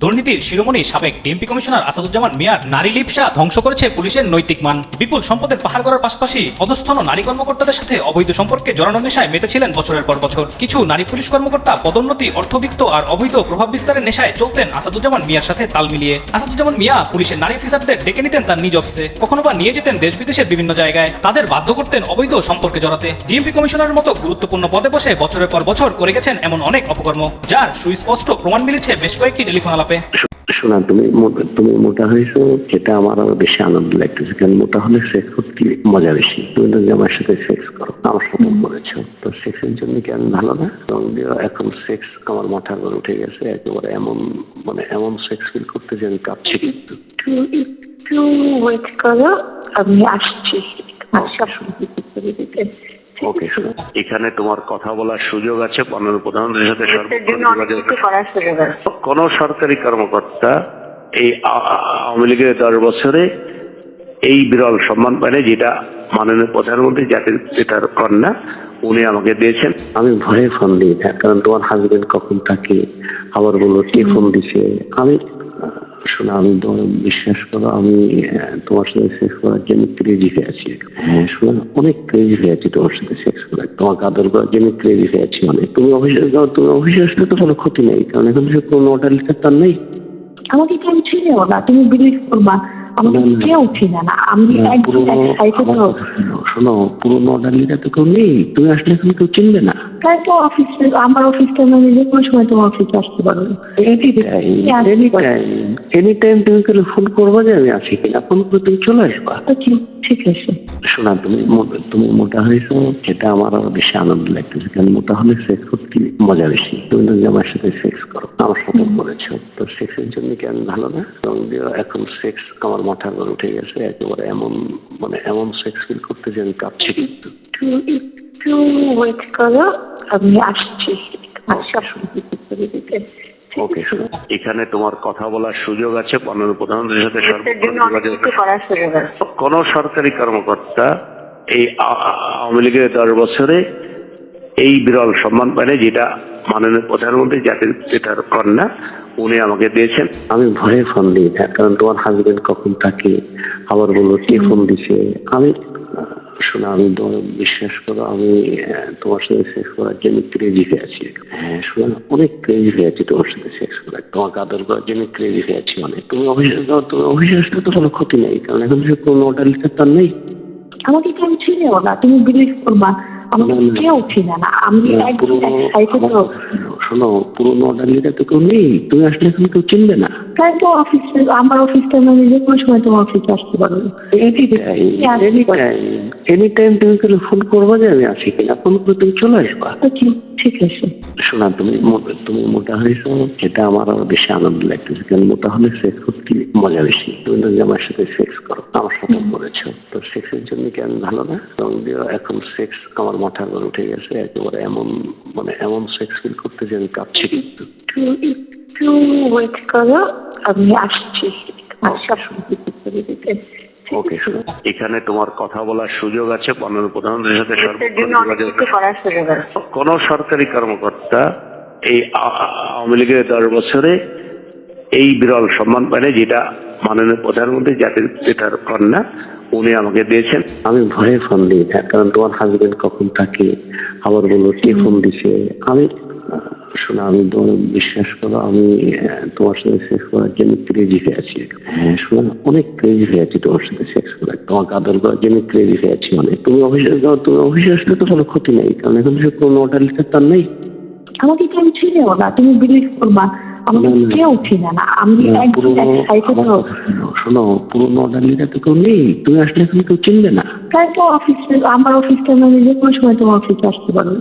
দুর্নীতির শিরোমণি সাবেক DMP commissioner Asaduzzaman মিয়ার নারী লিপসা ধ্বংস করেছে পুলিশের নৈতিক মান। বিপুল সম্পদের পাহাড় করার পাশাপাশি অধস্থন নারী কর্মকর্তাদের সাথে অবৈধ সম্পর্কে জড়ানোর নেশায় মেতেছিলেন বছরের পর বছর। কিছু নারী পুলিশ কর্মকর্তা পদোন্নতি, অর্থবিত্ত আর অবৈধ প্রভাব বিস্তারের নেশায় চলতেন আসাদুজ্জামান মিয়ার সাথে তাল মিলিয়ে। আসাদুজ্জামান মিয়া পুলিশের নারী অফিসারদের ডেকে নিতেন তার নিজ অফিসে, কখনো বা নিয়ে যেতেন দেশ বিদেশের বিভিন্ন জায়গায়। তাদের বাধ্য করতেন অবৈধ সম্পর্কে জড়াতে। ডিএমপি কমিশনারের মতো গুরুত্বপূর্ণ পদে বসে বছরের পর বছর করে গেছেন এমন অনেক অপকর্ম, যার সুস্পষ্ট প্রমাণ মিলেছে বেশ কয়েকটি টেলিফোন আলাপে। শোনা, তুমি মোটা হয়েছো, যেটা আমার আরো বেশি আনন্দ লাগতেছে। কারণ মোটা হলে সেক্স করতে মজা বেশি। তুমি তো আমার সাথে সেক্স করো, আমার সাথে করেছো, তো সেক্সের জন্য কি আমি ভালো না? এবং এখন সেক্স আমার মাথার উপর উঠে গেছে একেবারে। এমন সেক্স ফিল করতে যে আমি কাঁপছি। একটু ওয়েট করো, আমি আসছি। ওকে, শোনো, এখানে তোমার কথা বলার সুযোগ আছে মাননীয় প্রধানমন্ত্রীর সাথে। কোন সরকারি কর্মকর্তা এই আওয়ামী লীগের 10 বছরে এই বিরল সম্মান পায় না, যেটা মাননীয় প্রধানমন্ত্রী জাতির পিতার কন্যা উনি আমাকে দিয়েছেন। আমি ভয়ে ফোন দিই না, কারণ তোমার হাজবেন্ড কখন থাকে, আবার বলো কে ফোন দিছে। শোনা, আমি তোমার বিশ্বাস করো, আমি তোমার সাথে সেক্স করার জন্য ক্রেজি হয়ে আছি। হ্যাঁ শোনা, অনেক ক্রেজি হয়ে আছি তোমার সাথে সেক্স করার, তোমাকে আদর করার জন্য ক্রেজি হয়ে আছি অনেক। তুমি অফিসে যাও, তুমি অফিসে আসলে তো কোনো ক্ষতি নেই, কারণ এখন সে কোনো অর্ডার লিখার তার নেই। আমাকে কেউ চিনেও না, তুমি বিলিভ করবা আমাকে কেউ চিনে না। আমি শোনো, পুরোনো অর্ডার লিখার তো কেউ নেই, তুমি আসলে এখন কেউ চিনবে না। তাই তো অফিসে, আমার অফিসটা আমি যে কোনো সময় তোমার অফিসে আসতে পারবো। এনি টাইম তুমি করে ফোন করবো যে আমি আছি কিনা, ফোন করে তুমি চলে আসবা। ঠিক আছে। শোনা, তুমি মোটা হয়েছো, যেটা আমার আরো বেশি আনন্দ লাগতেছে। কারণ মোটা হলে সেক্স করতে মজা বেশি। তুমি তো আমার সাথে সেক্স করো, আমার সাথে করেছো, তো সেক্সের জন্য কি আমি ভালো না? এবং এখন সেক্স আমার মাথার উপর উঠে গেছে একেবারে। এমন সেক্স ফিল করতে যে আমি কাঁপছি। একটু ওয়েট করো, আমি আসছি। ওকে, শোনো, এখানে তোমার কথা বলার সুযোগ আছে মাননীয় প্রধানমন্ত্রীর সাথে। কোন সরকারি কর্মকর্তা এই আওয়ামী লীগের 10 বছরে এই বিরল সম্মান পায় না, যেটা মাননীয় প্রধানমন্ত্রী জাতির পিতার কন্যা উনি আমাকে দিয়েছেন। আমি ভয়ে ফোন দিই না, কারণ তোমার হাজবেন্ড কখন থাকে, আবার বলো কে ফোন দিছে। শোনা, আমি তোমার বিশ্বাস করো, আমি তোমার সাথে সেক্স করার জন্য ক্রেজি হয়ে আছি। হ্যাঁ শোনা, অনেক ক্রেজি হয়ে আছি তোমার সাথে সেক্স করার, তোমাকে আদর করার জন্য ক্রেজি হয়ে আছি অনেক। তুমি অফিসে যাও, তুমি অফিসে আসলে তো কোনো ক্ষতি নেই, কারণ এখন সে কোনো অর্ডার লিখার তার নেই। আমাকে কেউ চিনেও না, তুমি বিলিভ করবা আমাকে কেউ চিনে না। আমি শোনো, পুরোনো অর্ডার লিখার তো কেউ নেই, তুমি আসলে এখন কেউ চিনবে না। তাই তো অফিসে, আমার অফিসটা আমি যে কোনো সময় তোমার অফিসে আসতে পারবো। এনি টাইম তুমি করে ফোন করবো যে আমি আছি কিনা, ফোন করে তুমি চলে আসবা। ঠিক আছে। শোনা, তুমি মোটা হয়েছো, যেটা আমার আরো বেশি আনন্দ লাগতেছে। কারণ মোটা হলে সেক্স করতে মজা বেশি। তুমি তো আমার সাথে সেক্স করো, আমার সাথে করেছো, তো সেক্সের জন্য কি আমি ভালো না? এবং এখন সেক্স আমার মাথার উপর উঠে গেছে একেবারে। এমন সেক্স ফিল করতে যে আমি কাঁপছি। একটু ওয়েট করো, আমি আসছি। ওকে, শোনো, এখানে তোমার কথা বলার সুযোগ আছে মাননীয় প্রধানমন্ত্রীর সাথে। কোন সরকারি কর্মকর্তা এই আওয়ামী লীগের 10 বছরে এই বিরল সম্মান পায় না, যেটা মাননীয় প্রধানমন্ত্রী জাতির পিতার কন্যা উনি আমাকে দিয়েছেন। আমি ভয়ে ফোন দিই না, কারণ তোমার হাজবেন্ড কখন থাকে, আবার বলো কে ফোন দিছে। শোনা, আমি তোমার বিশ্বাস করো, আমি তোমার সাথে সেক্স করার জন্য ক্রেজি হয়ে আছি। হ্যাঁ শোনা, অনেক ক্রেজি হয়ে আছি তোমার সাথে সেক্স করার, তোমাকে আদর করার জন্য ক্রেজি হয়ে আছি অনেক। তুমি অফিসে যাও, তুমি অফিসে আসলে তো কোনো ক্ষতি নেই, কারণ এখন সে কোনো অর্ডার লিখার তার নেই। আমাকে কেউ চিনেও না, তুমি বিলিভ করবা আমাকে কেউ চিনে না। আমি শোনো, পুরোনো অর্ডার লিখার তো কেউ নেই, তুমি আসলে এখন কেউ চিনবে না। তাই তো অফিসে, আমার অফিসটা আমি যে কোনো সময় তোমার অফিসে আসতে পারবো।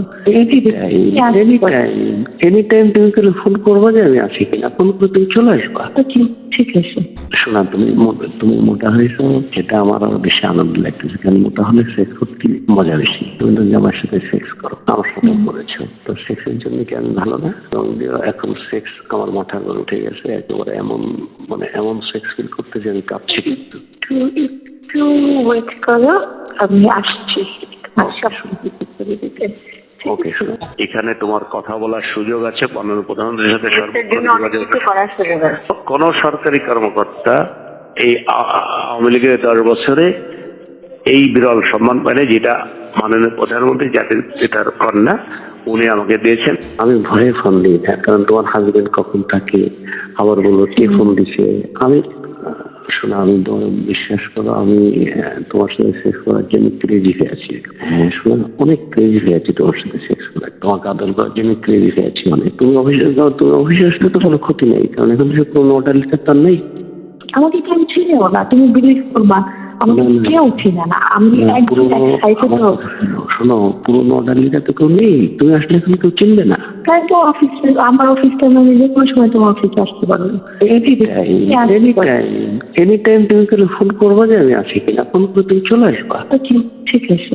এনি টাইম তুমি করে ফোন করবো যে আমি আছি কিনা, ফোন করে তুমি চলে আসবা। ঠিক আছে। শোনা, তুমি মোটা হয়েছো, যেটা আমার আরো বেশি আনন্দ লাগতেছে। কারণ মোটা হলে সেক্স করতে মজা বেশি। তুমি তো আমার সাথে সেক্স করো, আমার সাথে করেছো, তো সেক্সের জন্য কি আমি ভালো না? এবং এখন সেক্স আমার মাথার উপর উঠে গেছে একেবারে। এমন সেক্স ফিল করতে যে আমি কাঁপছি। একটু ওয়েট করো, আমি আসছি। ওকে, এখানে তোমার কথা বলার সুযোগ আছে মাননীয় প্রধানমন্ত্রীর সাথে এর জন্য অনেক কিছু করার সুযোগ আছে। কোন সরকারি কর্মকর্তা এই আওয়ামী লীগের 10 বছরে এই বিরল সম্মান পায় যেটা মাননীয় প্রধানমন্ত্রী জাতির পিতার কন্যা উনি আমাকে দিয়েছেন। আমি ভয়ে ফোন দিই না, কারণ তোমার হাজবেন্ড কখন থাকে, আবার বলো কে ফোন দিছে। আমি শোনো, আমি বিশ্বাস করো, আমি তোমার সাথে সেক্স করার জন্য ক্রেজি হয়ে আছি। হ্যাঁ শোনো, অনেক ক্রেজি হয়ে আছি তোমার সাথে সেক্স করার, তোমাকে আদর করার জন্য ক্রেজি হয়ে আছি অনেক। তুমি অফিসে যাও, তুমি অফিসে আসলে তো কোনো ক্ষতি নেই, কারণ এখন সে কোনো অর্ডার লিখার তার নেই। আমাকে কেউ চিনেও না, তুমি বিলিভ করবা আমাকে কেউ চিনে না। আমি শোনো, পুরোনো অর্ডার লিখা তো কেউ নেই, তুমি আসলে এখন কেউ চিনবে না। তাই তো অফিসে, আমার অফিসটা মানে যে কোনো সময় তোমার অফিসে আসতে পারবে। এনি টাইম তুমি ফোন করবা যে আমি আছি কিনা, ফোন করে তুমি চলে আসবা। ঠিক আছে।